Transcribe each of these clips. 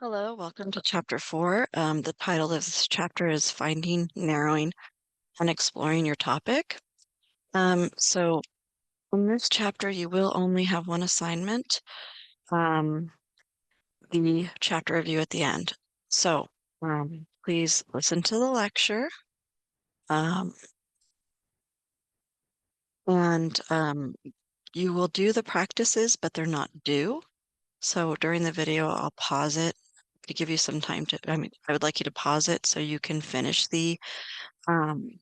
Hello, welcome to chapter 4. The title of this chapter is Finding, Narrowing, and Exploring Your Topic. So in this chapter, you will only have one assignment, um, the chapter review at the end. So please listen to the lecture, um, and you will do the practices, but they're not due. So during the video, I'll pause it to give you some time I would like you to pause it so you can finish the um,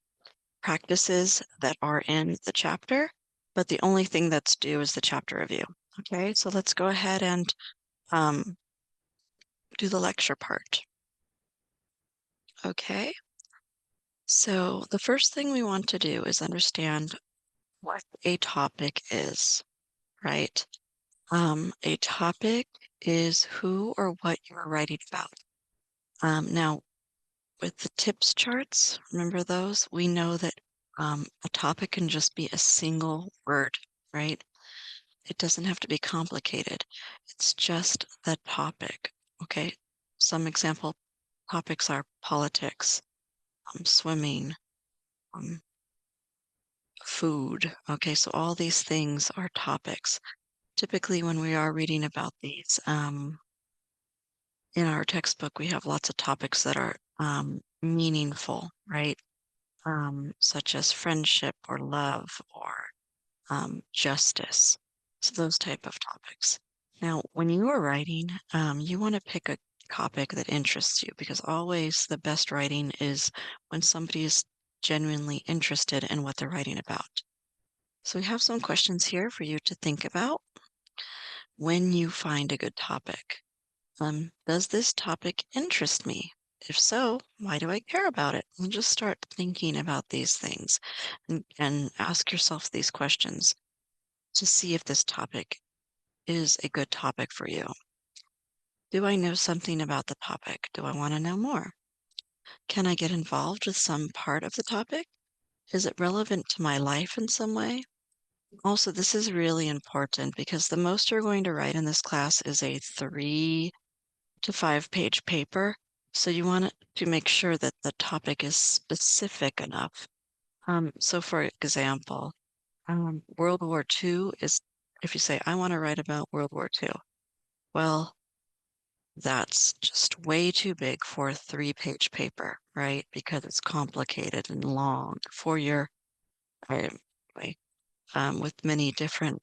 practices that are in the chapter, but the only thing that's due is the chapter review. Okay, so let's go ahead and um, do the lecture part. Okay, so the first thing we want to do is understand what a topic is, right? A topic is who or what you're writing about. Now, with the tips charts, remember those? We know that a topic can just be a single word, right? It doesn't have to be complicated. It's just the topic. Okay. Some example topics are politics, swimming, um, food. Okay. So all these things are topics. Typically, when we are reading about these, in our textbook, we have lots of topics that are meaningful, right? Such as friendship or love or justice. So those type of topics. Now, when you are writing, you want to pick a topic that interests you because always the best writing is when somebody is genuinely interested in what they're writing about. So we have some questions here for you to think about when you find a good topic. Does this topic interest me? If so, why do I care about it? And just start thinking about these things and ask yourself these questions to see if this topic is a good topic for you. Do I know something about the topic? Do I want to know more? Can I get involved with some part of the topic? Is it relevant to my life in some way? Also, this is really important because the most you're going to write in this class is a 3 to 5 page paper. So you want to make sure that the topic is specific enough. So for example, World War II is, if you say, I want to write about World War II, well, that's just way too big for a 3 page paper, right? Because it's complicated and long for your, uh, like, with many different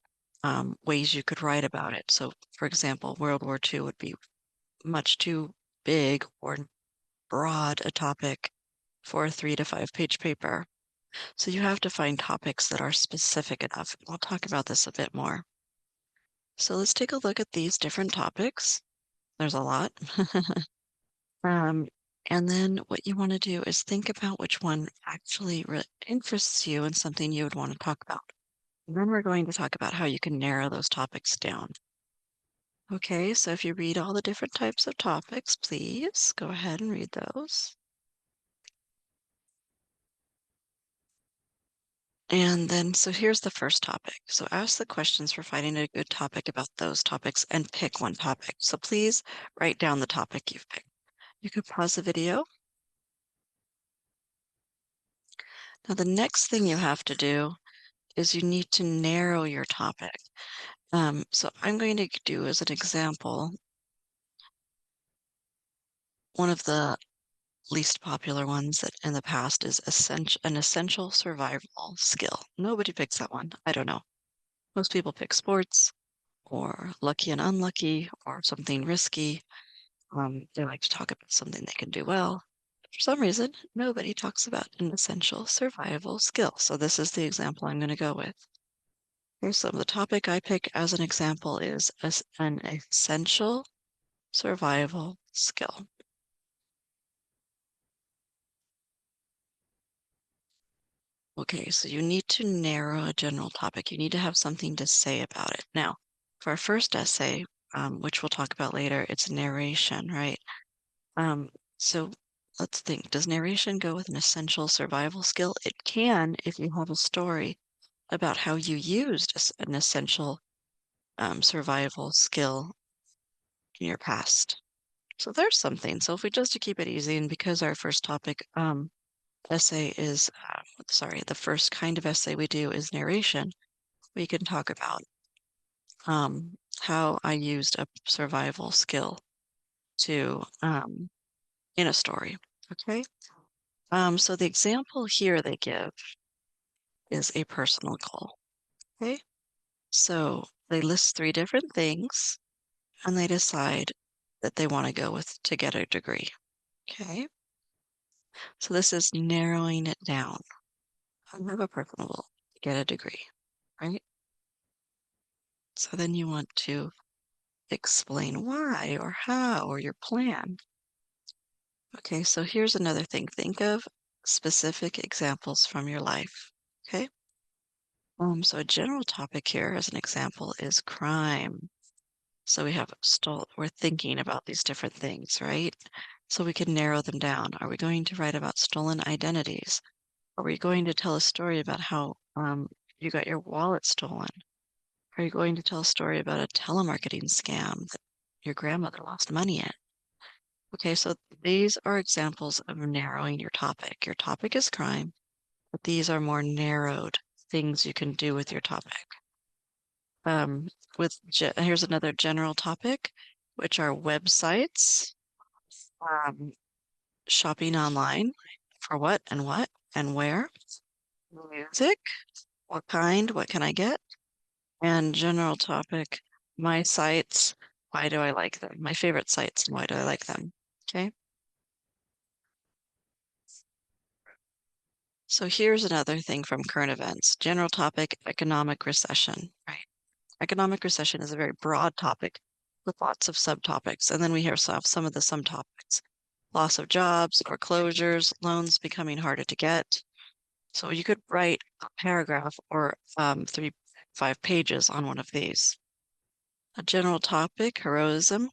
ways you could write about it. So, for example, World War II would be much too big or broad a topic for a 3 to 5 page paper. So you have to find topics that are specific enough. I'll talk about this a bit more. So let's take a look at these different topics. There's a lot. Um, and then what you want to do is think about which one actually interests you and something you would want to talk about. And then we're going to talk about how you can narrow those topics down. Okay, so if you read all the different types of topics, please go ahead and read those. And then, so here's the first topic. So ask the questions for finding a good topic about those topics and pick one topic. So please write down the topic you've picked. You could pause the video. Now, the next thing you have to do is you need to narrow your topic. So I'm going to do as an example, one of the least popular ones that in the past is an essential survival skill. Nobody picks that one. I don't know. Most people pick sports or lucky and unlucky or something risky. They like to talk about something they can do well. For some reason, nobody talks about an essential survival skill. So this is the example I'm going to go with. Okay, so the topic I pick as an example is an essential survival skill. Okay, so you need to narrow a general topic. You need to have something to say about it. Now, for our first essay, which we'll talk about later, it's narration, right? Um, so let's think, does narration go with an essential survival skill? It can if you have a story about how you used an essential survival skill in your past. So there's something. So if we just to keep it easy, and because our first topic essay is, sorry, the first kind of essay we do is narration, we can talk about how I used a survival skill to in a story. Okay. So the example here they give is a personal goal. Okay. So they list three different things and they decide that they want to go with to get a degree. Okay. So this is narrowing it down. I have a personal goal to get a degree, right? So then you want to explain why or how or your plan. Okay, so here's another thing. Think of specific examples from your life. Okay. So a general topic here as an example is crime. So we have we're thinking about these different things, right? So we can narrow them down. Are we going to write about stolen identities? Are we going to tell a story about how you got your wallet stolen? Are you going to tell a story about a telemarketing scam that your grandmother lost money in? Okay, so these are examples of narrowing your topic. Your topic is crime, but these are more narrowed things you can do with your topic. Um, here's another general topic, which are websites, um, shopping online, for what and where, music, what kind, what can I get, and general topic, my sites, why do I like them? My favorite sites and why do I like them? Okay. So here's another thing from current events. General topic, economic recession, right? Economic recession is a very broad topic with lots of subtopics. And then we have some of the subtopics. Loss of jobs, foreclosures, loans becoming harder to get. So you could write a paragraph or 5 pages on one of these. A general topic, heroism,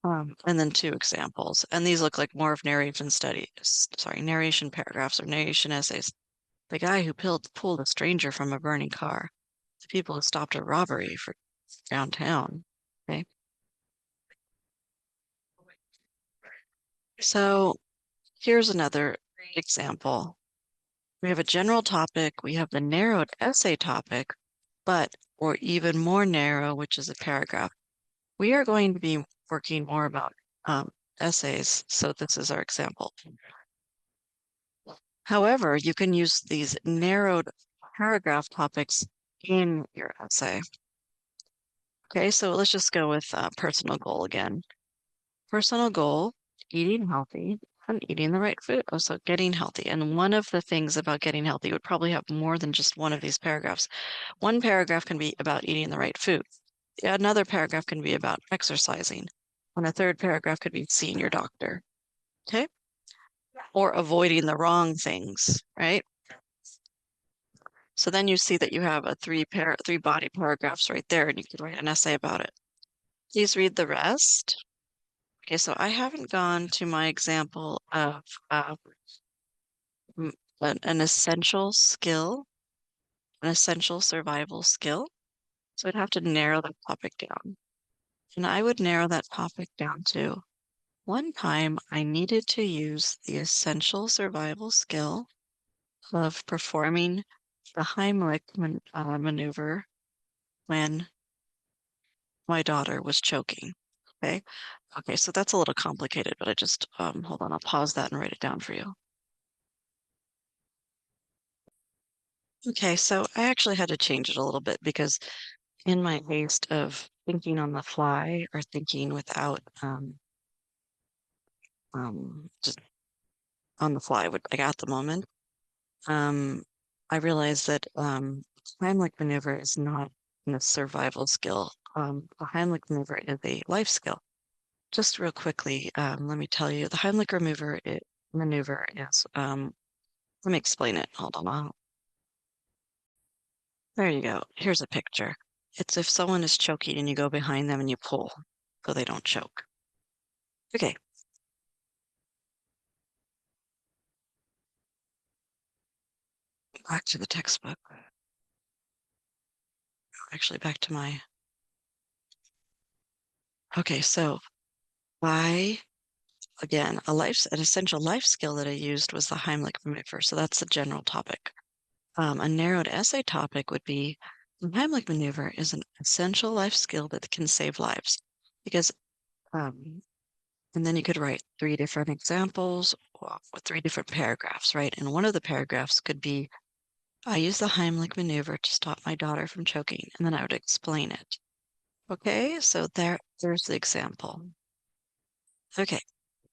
and then two examples. And these look like more of narration paragraphs or narration essays. The guy who pulled a stranger from a burning car. The people who stopped a robbery for downtown. Okay. So here's another example. We have a general topic, we have the narrowed essay topic, but or even more narrow, which is a paragraph. We are going to be working more about essays. So this is our example. However, you can use these narrowed paragraph topics in your essay. Okay, so let's just go with personal goal again. Personal goal, eating healthy and eating the right food. Oh, so getting healthy. And one of the things about getting healthy would probably have more than just one of these paragraphs. One paragraph can be about eating the right food. Another paragraph can be about exercising. And a third paragraph could be seeing your doctor. Okay. Or avoiding the wrong things, right? So then you see that you have a three body paragraphs right there, and you could write an essay about it. Please read the rest. Okay, so I haven't gone to my example of uh, an essential skill, an essential survival skill. So I'd have to narrow that topic down. And I would narrow that topic down to one time I needed to use the essential survival skill of performing the Heimlich maneuver when my daughter was choking. Okay. Okay, so that's a little complicated, but I just hold on, I'll pause that and write it down for you. Okay, so I actually had to change it a little bit because in my haste of thinking on the fly or thinking without just on the fly, what I got at the moment, um, I realized that Heimlich maneuver is not a survival skill. A Heimlich maneuver is a life skill. Just real quickly, let me tell you, the Heimlich maneuver is, let me explain it. Hold on. There you go. Here's a picture. It's if someone is choking and you go behind them and you pull so they don't choke. Okay, back to the textbook. Actually, back to my. Okay, so why? again, an essential life skill that I used was the Heimlich maneuver. So that's the general topic. A narrowed essay topic would be the Heimlich maneuver is an essential life skill that can save lives. Because, um, and then you could write three different examples with three different paragraphs, right? And one of the paragraphs could be, I use the Heimlich maneuver to stop my daughter from choking, and then I would explain it. Okay, so there's the example. Okay,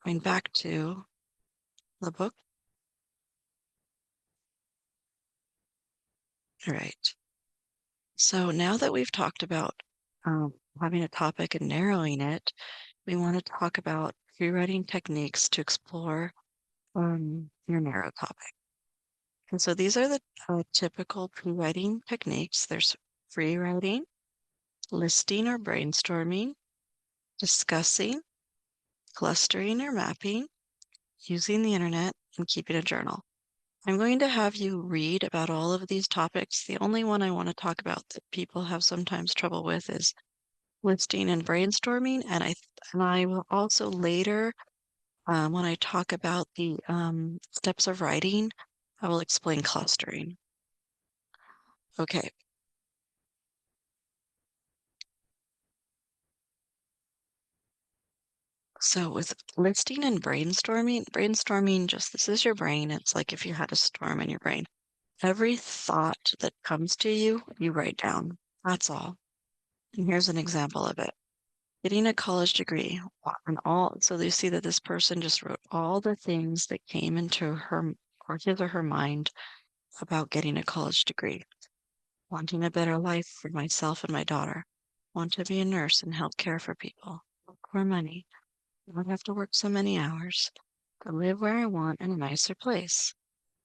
going back to the book. All right. So now that we've talked about having a topic and narrowing it, we want to talk about free-writing techniques to explore your narrow topic. And so these are the typical free-writing techniques. There's free writing, listing or brainstorming, discussing, clustering or mapping, using the internet, and keeping a journal. I'm going to have you read about all of these topics. The only one I want to talk about that people have sometimes trouble with is listing and brainstorming, and I will also later, when I talk about the steps of writing, I will explain clustering. Okay, so with listing and brainstorming just this is your brain. It's like if you had a storm in your brain. Every thought that comes to you, you write down. That's all. And here's an example of it. Getting a college degree, and all, so you see that this person just wrote all the things that came into her or his or her mind about getting a college degree, wanting a better life for myself and my daughter, want to be a nurse and help care for people, more money, not have to work so many hours, to live where I want in a nicer place,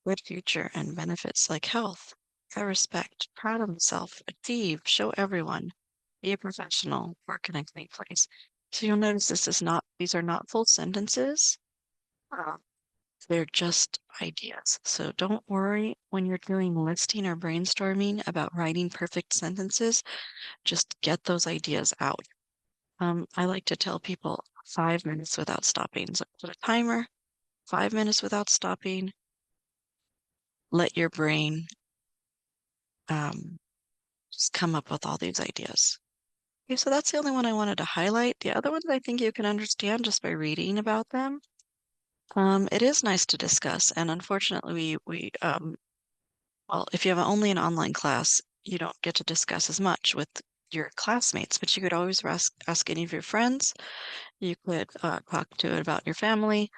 good future and benefits like health, I respect, proud of myself, achieve, show everyone, be a professional, work in a clean place. So you'll notice these are not full sentences. Uh, they're just ideas. So don't worry when you're doing listing or brainstorming about writing perfect sentences. Just get those ideas out. I like to tell people 5 minutes without stopping. So put a timer, 5 minutes without stopping. Let your brain um, just come up with all these ideas. Okay, so that's the only one I wanted to highlight. The other ones I think you can understand just by reading about them. It is nice to discuss, and unfortunately, well, if you have only an online class, you don't get to discuss as much with your classmates, but you could always ask any of your friends. You could talk to it about your family,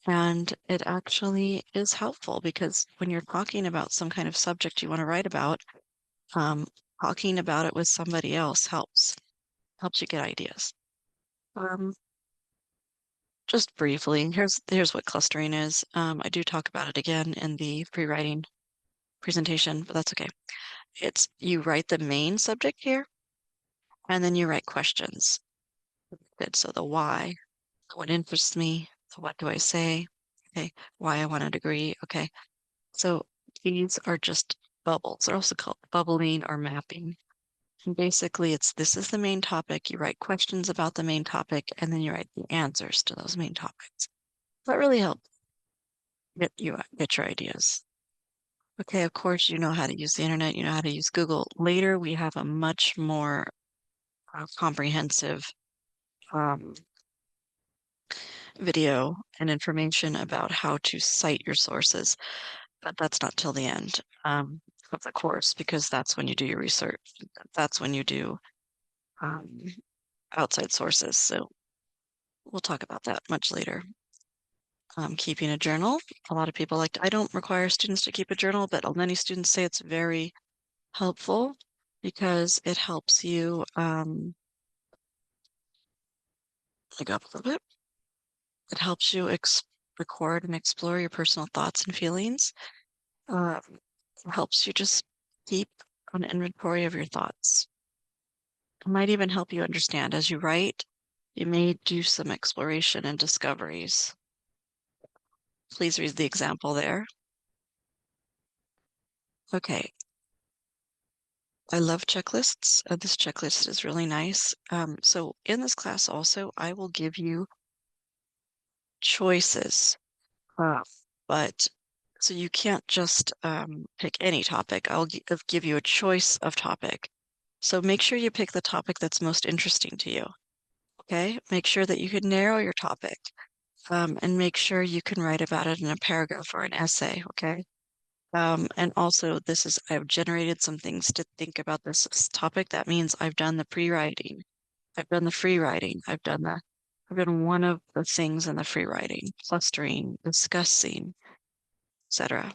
and it actually is helpful because when you're talking about some kind of subject you want to write about, um, talking about it with somebody else helps you get ideas. Um, just briefly, here's what clustering is. I do talk about it again in the pre-writing presentation, but that's okay. It's you write the main subject here, and then you write questions. Good. So the why, what interests me, the what do I say, okay, why I want to degree, okay. So these are just bubbles. They're also called bubbling or mapping. And basically, this is the main topic. You write questions about the main topic, and then you write the answers to those main topics. That really helps get your ideas. Okay, of course, you know how to use the internet, you know how to use Google. Later, we have a much more comprehensive um, video and information about how to cite your sources, but that's not till the end of the course because that's when you do your research. That's when you do um, outside sources. So we'll talk about that much later. Keeping a journal. A lot of people I don't require students to keep a journal, but many students say it's very helpful because it helps you, let go up a little bit. It helps you record and explore your personal thoughts and feelings. Uh, it helps you just keep an inventory of your thoughts. It might even help you understand as you write, you may do some exploration and discoveries. Please read the example there. Okay, I love checklists. This checklist is really nice. So in this class also, I will give you choices. Uh, but so you can't just pick any topic. I'll give you a choice of topic. So make sure you pick the topic that's most interesting to you. Okay? Make sure that you can narrow your topic, and make sure you can write about it in a paragraph or an essay. Okay? And also, I've generated some things to think about this topic. That means I've done the pre-writing, I've done the free writing, I've done one of the things in the free writing, clustering, discussing, etc.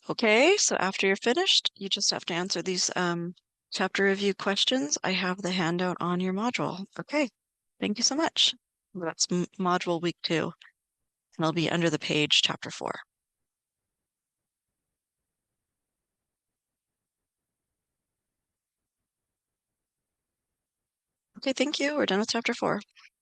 Okay, so after you're finished, you just have to answer these chapter review questions. I have the handout on your module. Okay, thank you so much. That's module week 2, and it'll be under the page chapter 4. Okay, thank you. We're done with chapter 4.